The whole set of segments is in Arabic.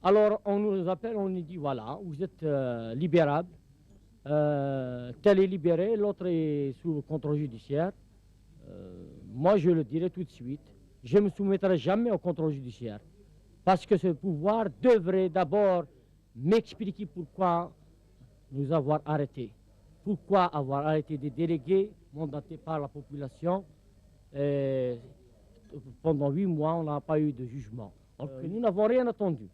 Alors on nous appelle, on nous dit voilà, vous êtes libérable, tel est libéré, l'autre est sous contrôle judiciaire. Moi je le dirai tout de suite, je ne me soumettrai jamais au contrôle judiciaire. Parce que ce pouvoir devrait d'abord m'expliquer pourquoi nous avoir arrêtés. Pourquoi avoir arrêté des délégués mandatés par la population. Pendant 8 mois, on n'a pas eu de jugement. Nous n'avons rien attendu.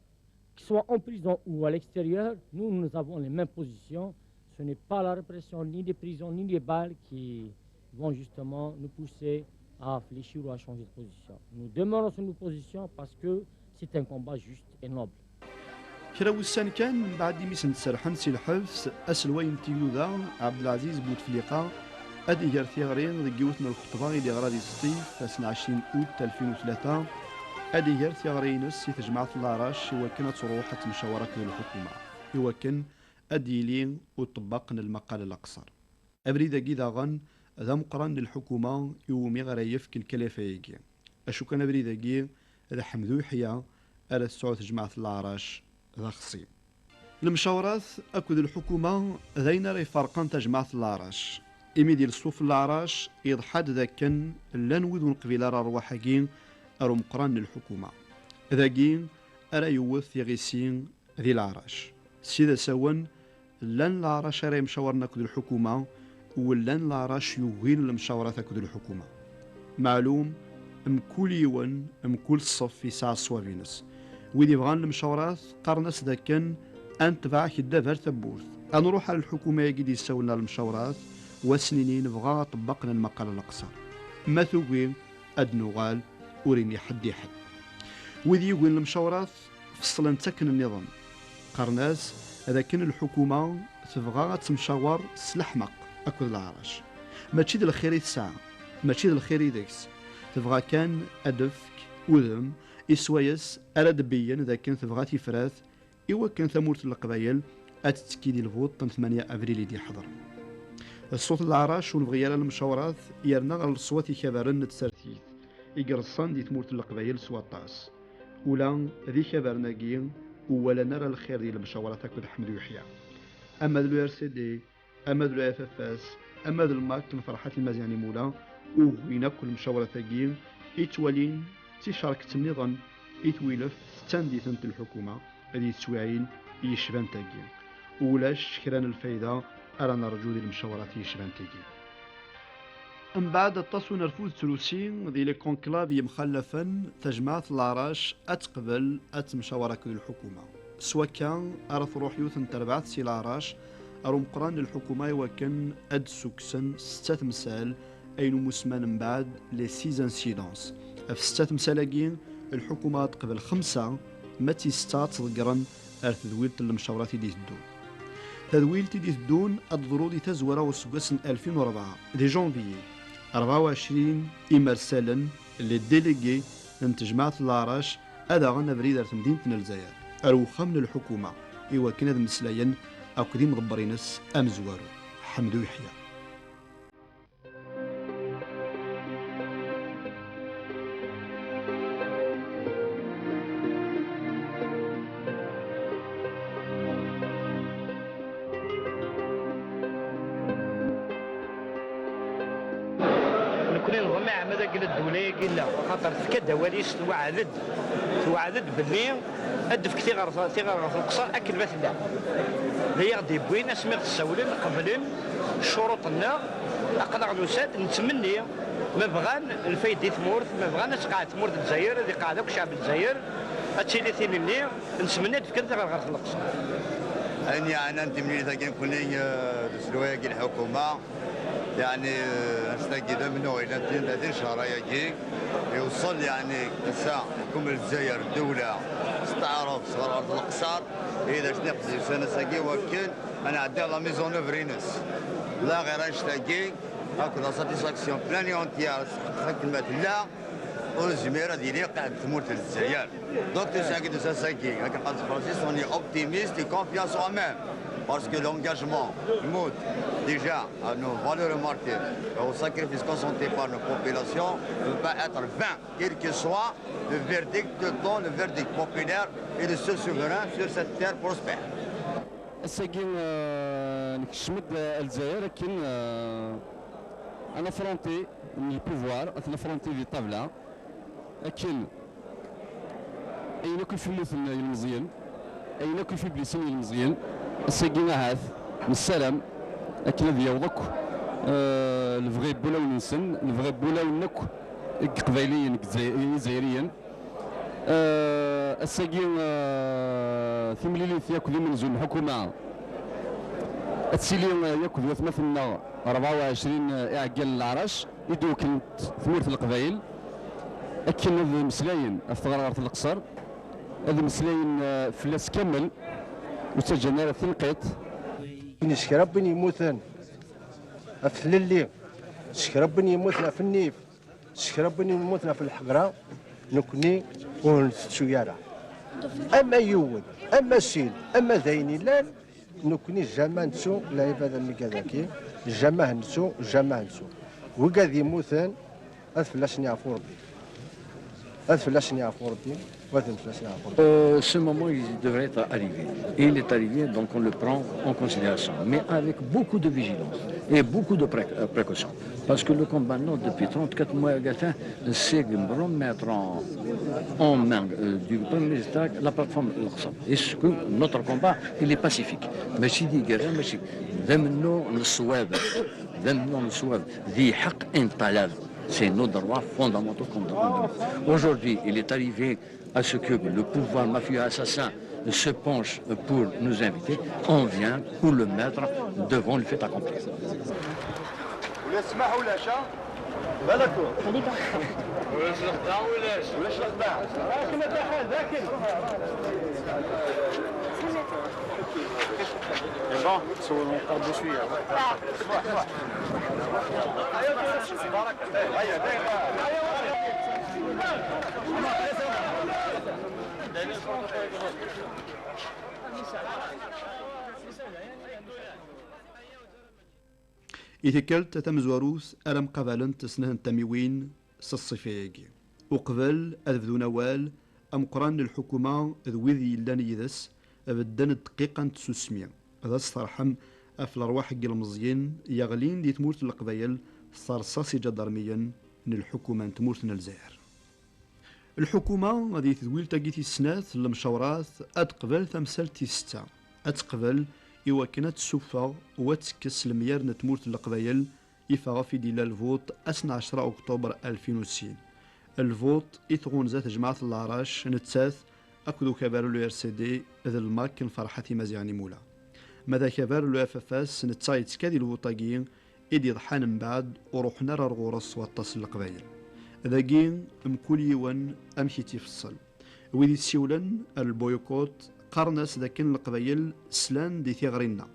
Qu'ils soient en prison ou à l'extérieur, nous avons les mêmes positions. Ce n'est pas la répression, ni les prisons, ni les balles qui vont justement nous pousser à fléchir ou à changer de position. Nous demeurons sur nos positions parce que c'est un combat juste et noble. كرا وسان كان بعد ميس نتسرحن سي الحبس اسلوين تيودا عبد العزيز بوتفليقه ادي جار ثيغرين ذكيوتنا الخطبه اللي غادي الصيف 22 اوت 2003 ادي جار ثيغرينس سي تجمعة العراش هو كانت تروح تمشاورة الحكومه هو كان ادي لين وطبقنا المقال الاقصر ابريدا كيدا غن ذا مقرن للحكومه يومي غرا يفك الكلافه يجي اشو كان ابريدا كي هذا حمدو يحيى على السعود جماعة العراش ذا خصيم المشاورات أكد الحكومة ذينا راه فرقان تجمعة العراش إمي ديال الصوف العراش يضحد ذاكن لان وذون قبيلة راه رواحاكين أرو مقران للحكومة ذاكين أرا يوث يغيسين ذي العراش سيدا سوان لان العراش راه مشاورنا أكد الحكومة ولان العراش يوهين المشاورات أكد الحكومة معلوم مكل يوان مكل الصف في ساعة الصوافينس ويدي بغان المشاورات قرنس ذاكن أن تبع كدافر ثبوث نروح على الحكومة يجي يساولنا المشاورات وسنينين بغا طبقنا المقال الأقصر ما ثوين أدنوغال وريني حد حد ويدي يقول المشاورات فصلا تكن النظام قرناس هذا كان الحكومة تبغى تمشاور سلحمق أكل العراش ما تشيد الخير الساعة ما تشيد الخير ديكس تبغى كان أدفك وذم إسوايس أراد بيان إذا كان تبغى تفراث إوا كان ثمورة القبايل أتتكيدي الفوت 8 أبريل يدي حضر الصوت العراش ونبغي المشاورات يرنا على الصوات خبرن تسرتيث يقرصان دي ثمورة القبايل سواطاس ولا ذي خبرنا ولا نرى الخير ديال المشاورات هكذا حمد يحيى أما ذو RCD أما ذو اف اف اس أما ذو الماك فرحات المزياني مولا وين كل مشاورات تاكين يتوالين تشارك النظام يتويلف ستاندي ثنت الحكومة هذه تسويعين يشبان تاكين ولاش كران الفايدة أرى نرجو دي المشاورات يشبان تاكين من بعد التصو نرفوز ثلوسين ذي لي كونكلاب مخلفا تجمعة العراش أتقبل أتمشاورة كل الحكومة سواء كان أرث روح يوثن تربعت سي العراش أرو مقران للحكومة وكان أد سوكسن 6 مسال أين مسمان من بعد لي 6 انسيدونس في 6 مسالاكين الحكومة تقبل 5 ماتي 6 تذكرن أرث ذويلت المشاورات دي الدون تذويلتي دي الدون الضروري تزورة وسقسن 2004 دي جانفيي 24 إمرسالا للديليغي من تجمعة العراش هذا غنى بريدة مدينة الجزائر أروخا من الحكومة إوا كان هذا مسلايا أو كديم غبرينس أمزوارو حمدو يحيى كنا نظن ماذا قال الدولة قلنا خاطر تكاد وليش توعدت باللي ادف كثير في القصر اكل مثلا هي غادي بوين سمير تسولن قبلن شروطنا اقدر الوساد نتمني ما بغان الفايدة ثمورث ما بغان تقعد ثمورث الجزائر هذه قاعده وشعب الجزائر هادشي اللي ثيني نتمنى تفكر غير في القصر يعني انا نتمنى ثاني كوني السلويه ديال الحكومه يعني نستاكد منه الى 30 شهر يجي يوصل يعني الساعه حكومه الجزائر الدوله استعرف صغار ارض القصر اذا تنقص سنه ساكي ولكن انا عندي لا ميزون اوفرينس لا غير نشتاكي هكذا ساتيسفاكسيون بلاني اونتيار كلمه لا والجميره ديالي قاعد تموت الجزائر دونك تساكد ساكي هكا قال فرانسيس اوني اوبتيميست اي كونفيانس en même parce que l'engagement montre déjà à nos valeurs marquées et aux sacrifices consentis par nos populations ne peut pas être vain, quel que soit le verdict dont le verdict populaire est le seul souverain sur cette terre prospère. الساكن نكشمد الجزائر لكن انا فرونتي من البوفوار انا فرونتي في الطابله لكن اين كل في مثل المزيان اين كل في بليسين المزيان الساكن هاث من السلام لكن هذا يوضك الفغي بولا ونسن الفغي بولا ونك قبيليا جزائريا الساقين ثمليليث ياكل من زون الحكومه التسيلي ياكل مثلنا 24 اعقال العرش يدو كنت ثمورة القبائل اكن هذا مسلاين الثغرات القصر هذا مسلاين فلاس كامل وسجلنا ثنقيت نشكر بني يموتن افللي شكر بني يموتنا في النيف شكر بني يموتنا في الحقره نكني ونشويارا اما يود اما سيل اما ذيني لا نكني جامع نسو لا يبدا مي كذاكي جامع نسو جامع نسو وقاد يموتن اثفلاش نعرفو ربي اثفلاش نعرفو ربي Ce moment, il devrait être arrivé. Et il est arrivé, donc on le prend en considération, mais avec beaucoup de vigilance et beaucoup de précautions. Parce que le combat nord depuis 34 mois, c'est de mettre en main du Premier ministre la plateforme Al-Aqsa. Et ce que notre combat, il est pacifique. Mais si dit guerre, mais si ذمنوا الصواب ذمنوا الصواب ذي حق انطلاق. C'est nos droits fondamentaux comme droits. Aujourd'hui, il est arrivé à ce que le pouvoir mafieux assassin se penche pour nous inviter. On vient pour le mettre devant le fait accompli. إذكلت تمزوروث ألم قبلن تسنه التموين سصفيق وقبل أذذو نوال أم قران الحكومة ذوذي لان يدس أبدن دقيقا تسوسميا هذا استرحم أفل أرواح المزيين يغلين دي تمورت القبايل صرصاصي جدرميا من الحكومة تمورت الجزائر الحكومة غادي تذويل تاقيتي السنات المشاورات أتقبل تمثالتي ستة أتقبل إوا كانت تسوفا وتكس الميار نتمورت القبايل يفاغ في ديال الفوت 12 أكتوبر 2006 الفوت يثغون ذات جماعة العراش نتساث أكدو كبار لو ار سي دي ذا الماك فرحة مزياني مولا ماذا كبار لو اف اف اس نتسايت كادي الفوطاقين إدي ضحان من بعد وروحنا رغورس واتصل القبايل ذاكين مكل يوان أمشي تيفصل ويدي تسيولن البويكوت قرناس ذاكين القبايل سلان دي ثغرنا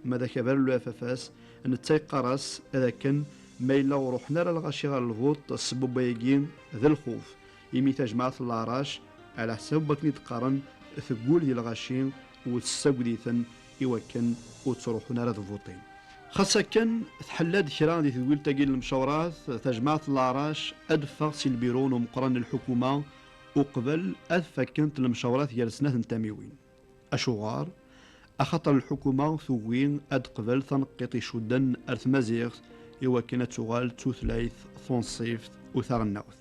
ماذا كبار لو اف اف اس نتاي قراس ذاكن مايلا وروحنا للغاشي غير الفوت السبب يجين ذا الخوف يمي تجمعة العراش على حساب بكني تقارن ثقول ديال الغاشين وتساقديثن إوكن وتروحنا لذا فوتين خاصة كان تحلاد كرا دي تقول تاقيل المشاورات تجمعة العراش أدفع سي البيرون ومقرن الحكومة وقبل أدفع كانت المشاورات جالسناه نتاميوين أشوغار أخطر الحكومة ثوين أد قبل تنقيطي شدن أرثمازيغ إوا كانت تغال توثلايث ثونسيفت وثارناوث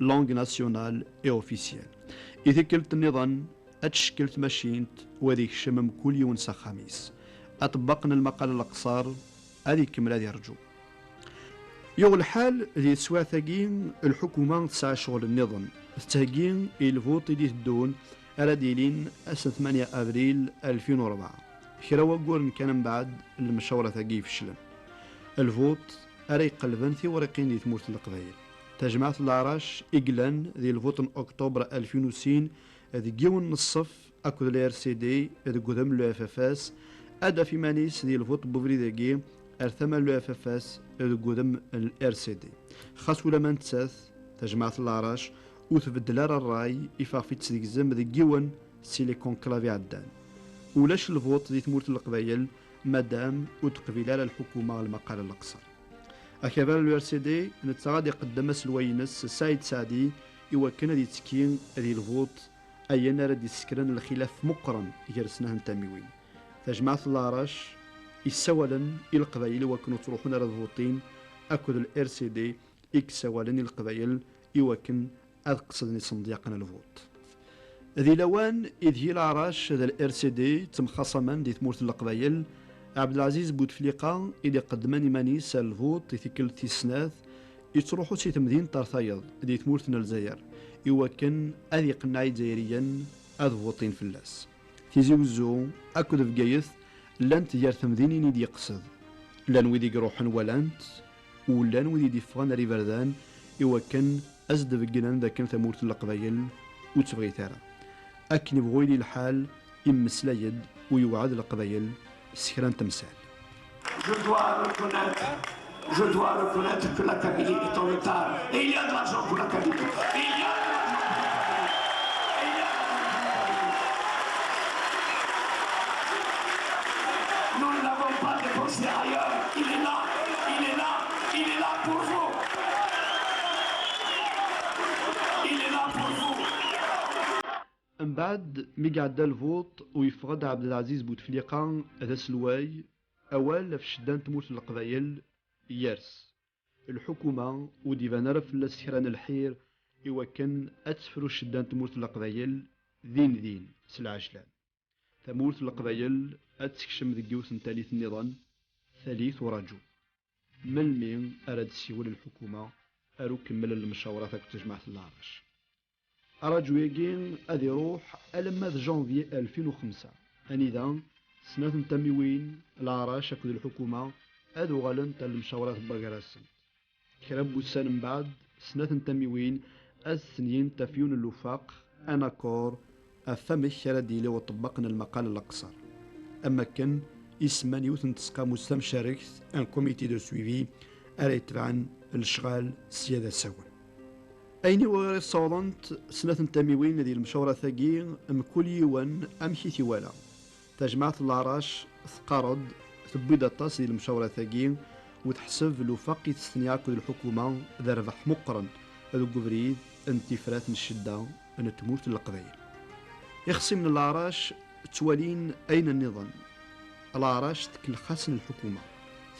لونغ ناسيونال إي أوفيسيال إذا كلت النظام أتشكلت ماشينت وذيك الشمم كل يوم خميس أطبقنا المقال القصار هذه كمل هذه يرجو يوغ الحال ذي سوا ثاقين الحكومة تسعى شغل النظام ثاقين الفوت اللي تدون على ديلين 8 أبريل 2004 كراوا قول كان من بعد المشاورة ثاقي فشلا الفوت أري قلبان ثي ورقين ذي ثمورت القبايل تجمعة العراش إقلان ذي الفوت أكتوبر 2006 ذي جيون نصف أكو ال ار سي دي ذي قدام لو اف اف اس أدا في مانيس ذي الفوت بوفري ذاكي أرثما لو اف اف اس ذي قدام ال ار سي دي خاص ولا ما نتساث تجمعة العراش وتبدل الراي يفاق في تسديك الزم ذي جيون سيليكون كلافي عدان ولاش الفوت دي تمورت القبايل مادام وتقبيل على الحكومة المقال الأقصر. أكبر اليو ار سي دي نتغادي قدام سلوينس سعيد سعدي يوكن دي تسكين دي الفوت أينا راه يسكرن الخلاف مقرن يرسناه نتاميوين. تجمعة العراش يسوالن القبايل وكنوا تروحون على الفوتين أكد الار سي دي يكسوالن القبايل يوكن أقصدني صنديقنا الفوت. ذي لوان إذ هي العراش ذا الار سي دي تم خصما دي تمورت القبايل عبد العزيز بوتفليقة إذا قدماني مانيس الفوت يثكل تيسناث يتروحو سي تمدين طرثايض دي تمورتنا الجزائر يوكن أذي قناعي جزائريا أذ فوطين في اللاس تيزي وزو أكد في قايث لان تجار تمديني دي يقصد لان ويدي يروحن ولانت ولان ويدي يفغان ريفردان يوكن أزد في قنان ذا كان ثمورت القبايل وتبغي تارا أكن بغويلي الحال يمسلايد ويوعد القبايل سكران تمثال. Je dois reconnaître que la Kabylie est en retard. Et il y a de l'argent pour la Kabylie. Nous ne l'avons pas dépensé ailleurs. Il est là, il est là, il est là pour vous. Il est là pour vous. من بعد ميقعد الفوط ويفقد عبد العزيز بوتفليقة هذا سلواي أول في شدان تموت القبايل يارس الحكومة وديفان رف لسكران الحير يوكن أتفرو شدان تموت القبايل ذين سلعجلان تموت القبايل أتكشم ذكيوث تاليث النظام ثالث ورجو ملمين أراد سيول الحكومة أرو كمل المشاورات تجمع العرش أرجو يجين أذي روح ألماذ جانفي 2005 أنذا سنة تموين العراش أكد الحكومة أذو غالن تال المشاورات بقراسن كربو السنة من بعد سنة تموين السنين تفيون الوفاق أناكور الثمش رديلي وطبقنا المقال الأقصر أما كان اسمان يوثن تسقى مستمشارك ان كوميتي دو سويفي أريت عن الشغال سيادة ساون أيني وغير صولنت سنة تموين ذي المشاورة ثقيل مكل يوان أمشي ثوالا تجمعت العراش ثقارد تبيد الطاس ذي المشاورة ثقيل وتحسب الوفاق تستنياك الحكومة ذا ربح مقرن هذو قبريد انتفرات من الشدة أن تموت القبائل يخصي من العراش توالين أين النظام العراش تكل خاسن الحكومة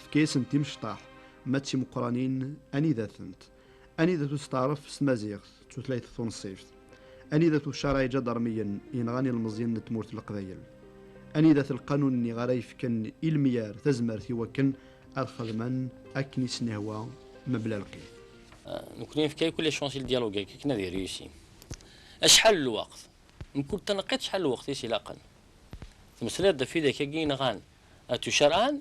في كيس انتي مشطاح ماتي مقرانين أني ذا ثنت أني ذا تستعرف سمازيغ تثلاث ثنصيف أني ذا تشارع جدرميا ينغاني المزيان نتمورت القبايل أني ذا القانون اللي غرايف كان الميار تزمر وكن الخدمان أكني سنهوا مبلا القيل نكون في كل شونسي الديالوج كنا دي ريوسي اشحال الوقت نكون تنقيت شحال الوقت سلاقا المسألة في ذاك كاين غان اتشرعان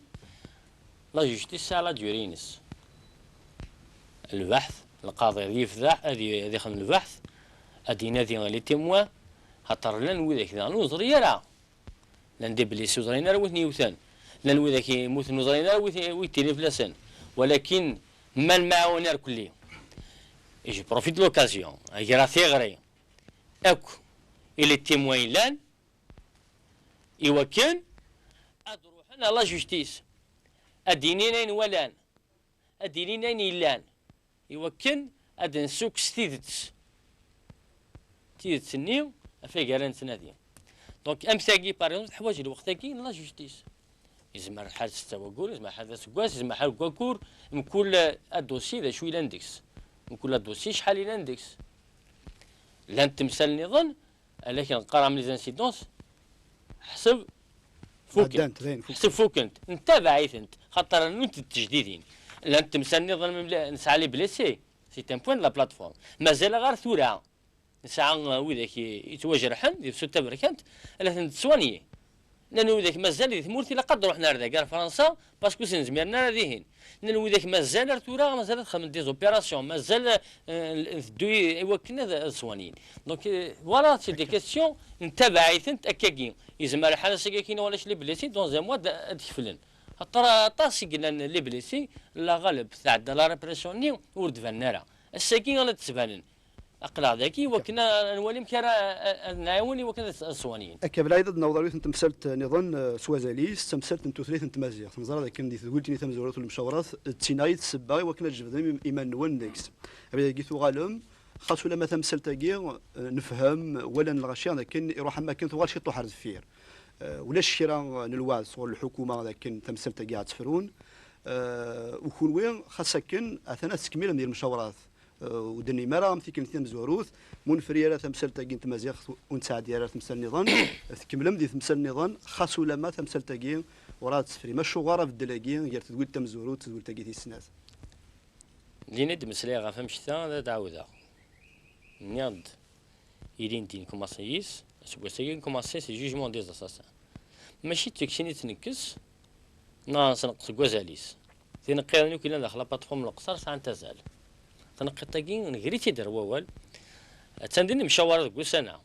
لا جوستيس على ديورينس البحث القاضي يفضح هذه خدم البحث هذه نادي لي تيموا خاطر لان وذاك نوزري راه لان دي بلي سوزرينا راه وثني وثان لان وذاك يموت نوزرينا ويتيري فلاسان ولكن ما المعاونة الكلية جو بروفيت لوكازيون راه ثيغري اكو الى تيموين لان إوا كان أدروحنا لا جوستيس أدينين ولان أدينين يلان إوا كان أد نسوك ستيدتس نيو أفيك على نتنادي دونك أمثاكي باريزون حوايج الوقتاكي لا جوستيس يزمر حال ستواكور يزمر حال سكواس يزمر حال كواكور مكل الدوسي ذا شوي لاندكس مكل الدوسي شحال لاندكس لان تمثال نظن لكن نقرا من ليزانسيدونس حسب فوكنت نتابع انت خاطر انت التجديدين لا انت مسني ظن نسعى لي بليسي سي ان بوين لا بلاتفورم مازال غير ثورة نسعى وذاك يتواجرحن يفسو تبركنت لا تسواني لانه وذاك مازال يثمورتي لا قد روحنا لذاك كاع فرنسا باسكو سنزمرنا هذيهن لانه وذاك مازال ثورة مازال تخدم دي زوبيراسيون مازال دوي ايوا كنا سوانيين دونك فوالا سي دي كيسيون نتابع ايثنت اكاكين يزمر حاله سكاكين ولا شي لي بليسي دون زي موا تكفلن خاطر طاسي قلنا لي بليسي لا غالب تاع لا ريبريسيون ورد فنارا الساكين ولا تسبانن اقلع ذاكي وكنا نولي مكارا نعاوني وكنا الصوانيين أكبر أيضا نوضرويت تمثلت نظام سوازاليس تمثلت نتوثريت نتمازيغ تمزرا كان دي تقولتني تمزورات المشاورات تينايت سباي وكنا جبدهم إيمان نون نيكس أبي جيتو غالم خاصو لما تمثلت كير نفهم ولا نلغشي لكن يروح ما كنت غير شي طوح فير ولا الشراء نلواز صور الحكومة لكن تمثلت كاع تفرون وكون وين خاصة كن أثناء تكميل ديال المشاورات ودني مرا مثيك نتيم زوروث منفريا تمثل تاكين تمازيغ ونتساعد ديالها تمثل النظام تكملم دي تمثل النظام خاصو لما تمثل تاكين وراه تسفري ما شغاره في الدلاكين غير تقول تم زوروث تقول تاكي السناس اللي ندم سلاغا فمشتا هذا تعاودا نيض يدين دين كوماسيس سواسيين كوماسيس جوجمون دي زاساسان ماشي تكشيني تنكس ناقص نقص كوازاليس تنقيرني كنا داخل باتفورم القصر ساعه تزال تنقي تاكين نغري تيدير ووال تندير مشاورات كل سنه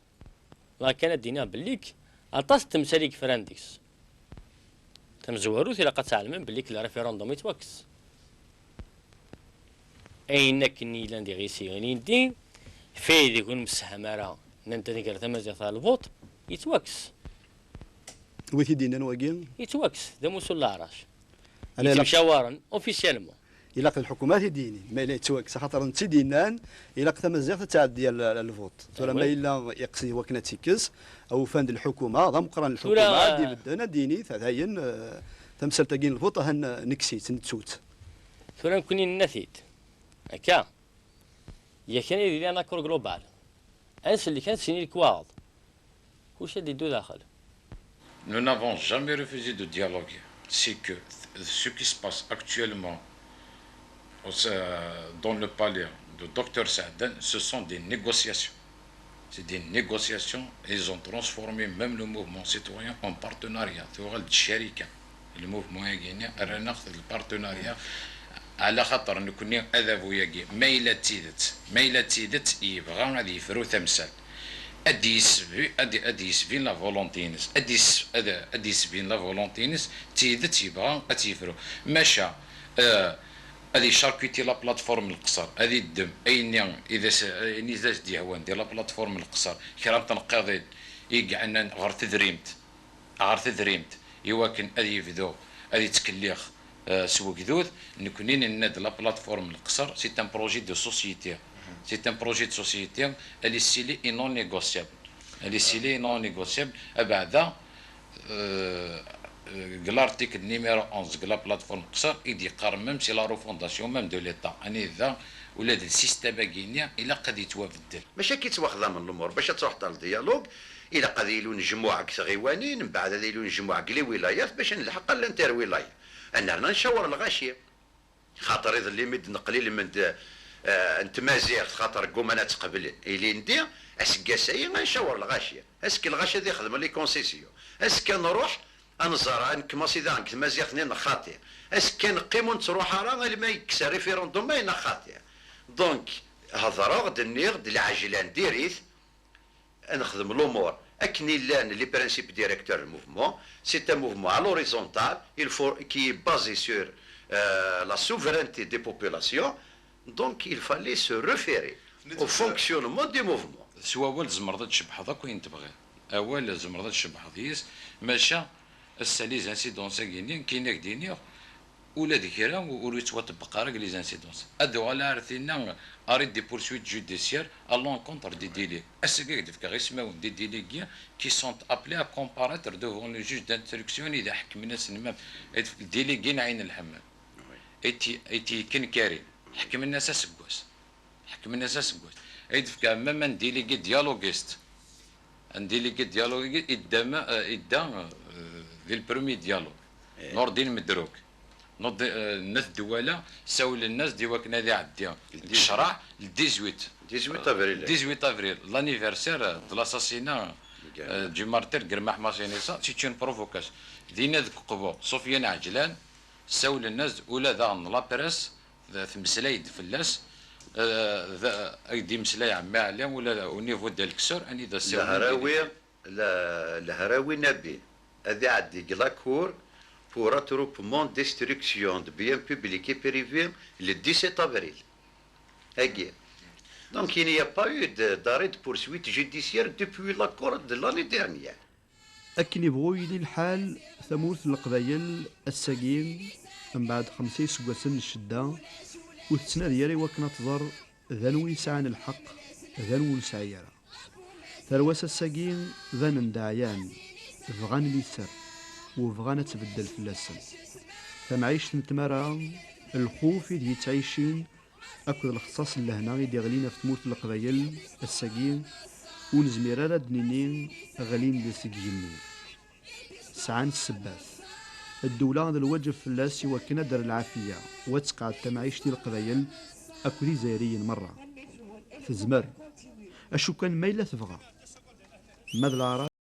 لا كانت دينا بليك اطاس تمساليك فرانديكس تمزورو الى قد تعلمين بليك الريفيروندوم يتوكس اينك ني لاندي غيسي غنين دين فايد يكون مسهم راه ننت ديك تمازيغ تاع الفوت يتوكس ويتي دينا نواكين يتوكس ذا موسول لاراش انا مشاورا اوفيسيالمون الى الحكومات يديني ما لا يتوكس خاطر انت دينان الى تمازيغ تاع ديال الفوت ولا ما الا يقصي وكنا تيكس او فاند الحكومه ضم قران الحكومه دي بدنا ديني تاعين تمثل تاكين الفوت هن نكسيت نتسوت ثورا نكوني نثيت هكا يا كان يدير انا كور جلوبال انس اللي كان سيني الكواض واش اللي يدو داخل. Nous n'avons jamais refusé de dialoguer. C'est que ce qui se passe actuellement dans le palais de Dr Saadan, ce sont des négociations. C'est des négociations et ils ont transformé même le mouvement citoyen en partenariat. Le mouvement guinéen a le partenariat على خاطر نكوني اذابو ياكي ما الا تيدت يبغى غادي يفرو تمثال ادي يسبين لا فولونتينس ادي يسبين لا فولونتينس تيدت يبغى تيفرو ماشا ادي شاركيتي لا بلاتفورم القصر ادي الدم اين اذا نزاج دي هوان ديال لا بلاتفورم القصر كرام تنقاضي يقعنا غير تدريمت يواكن ادي يفدو ادي تكليخ سوق ذوذ نكونين الناد لا بلاتفورم القصر سي ان بروجي دو سوسيتي سي ان بروجي دو سوسيتي اللي سيلي اي نون نيغوسيابل اللي سيلي نون نيغوسيابل بعدا لارتيكل نيميرو 11 لا بلاتفورم القصر يدي قار ميم سي لا روفونداسيون ميم دو ليتا اني ذا ولا ذا السيستم كينيا الا قد يتوافدل ماشي كيتواخذ من الامور باش تروح تاع الديالوج الا قد يلو نجموع كثغيوانين من بعد هذا يلو نجموع كلي ولايات باش نلحق الانتر ولايه أنا نشاور الغاشية خاطر إذا اللي مد نقليل من نتمازيغ خاطر قوم أنا تقبل إلي ندي أسكاساي نشاور الغاشية أسك الغاشية ذي خدم لي كونسيسيو أسك نروح أنزر نكماسي ذا نتمازيغ ثنين خاطئ أسك نقيمون تروح راه اللي ما يكسر ريفيروندوم ما خاطئ دونك هضرا غد نيغد العاجلان ديريث نخدم الأمور أكني لان لي برانسيب ديريكتور الموفمون سي ان موفمون à l'horizontale il faut qui est basé sur la souveraineté des populations donc il fallait se référer au fonctionnement du mouvement. سوا أول زمرضة تشبح هذاك وين تبغي أول زمرضة تشبح ذيس ماشا السالي زانسيدونس كاينين كاينك دينيو ولا ذكرى ولو يتوطبق راك لي زانسيدونس ادو على عرفتينا اريد دي بورسويت جوديسيير ا لونكونتر دي ديلي اسكاك ديك غير اسماو دي ديليغي كي سونت ابلي ا كومباراتر ديفون لو جوج دانستركسيون اذا حكم الناس المام ديليغي عين الحمام ايتي كنكاري حكم الناس اسكواس ايدفك مام ديليغي ديالوغيست ان ديليغي ديالوغي ادا ذي البرومي ديالوغ نور دين مدروك نوض الناس دواله ساول الناس دي وكنا ذي عديا شرع 18 افريل لانيفرسير دو لاساسينا دو مارتير قرماح ماسينيسا سي اون بروفوكاسيون دينا ذك قبو سفيان عجلان ساول الناس ولا ذا لا بريس مسلايد فلاس دي مسلاي عمي عليهم ولا او نيفو ديال الكسور اني ذا الهراوي نبي هذه عدي كلاكور pour attroupement destruction de biens publics et privés le 17 avril. Donc il n'y a pas eu d'arrêt de poursuite judiciaire depuis l'accord de l'année dernière. أكن يبغو يدي الحال ثمورث القبايل الساقين من بعد 5 سكواسن الشدة وتسنى ديالي وكنا تظر ذنو يسعان الحق ذنو سعيرة ثروس الساقين ذن ندعيان فغان ليسر وفغان تبدل في اللسن فمعيش نتمارا الخوف يدي تعيشين أكد الخصاص اللهنا يدي غلينا في تموت القبايل الساقين ونزمير راد نينين غالين دي سجيني سعان السباث الدولة ذا الوجه فلاس وكنا دار العافية وتسقع التمعيش ديال القبايل أكو دي زايريين مرة تزمر أشو كان مايلة تبغى ماذا العراق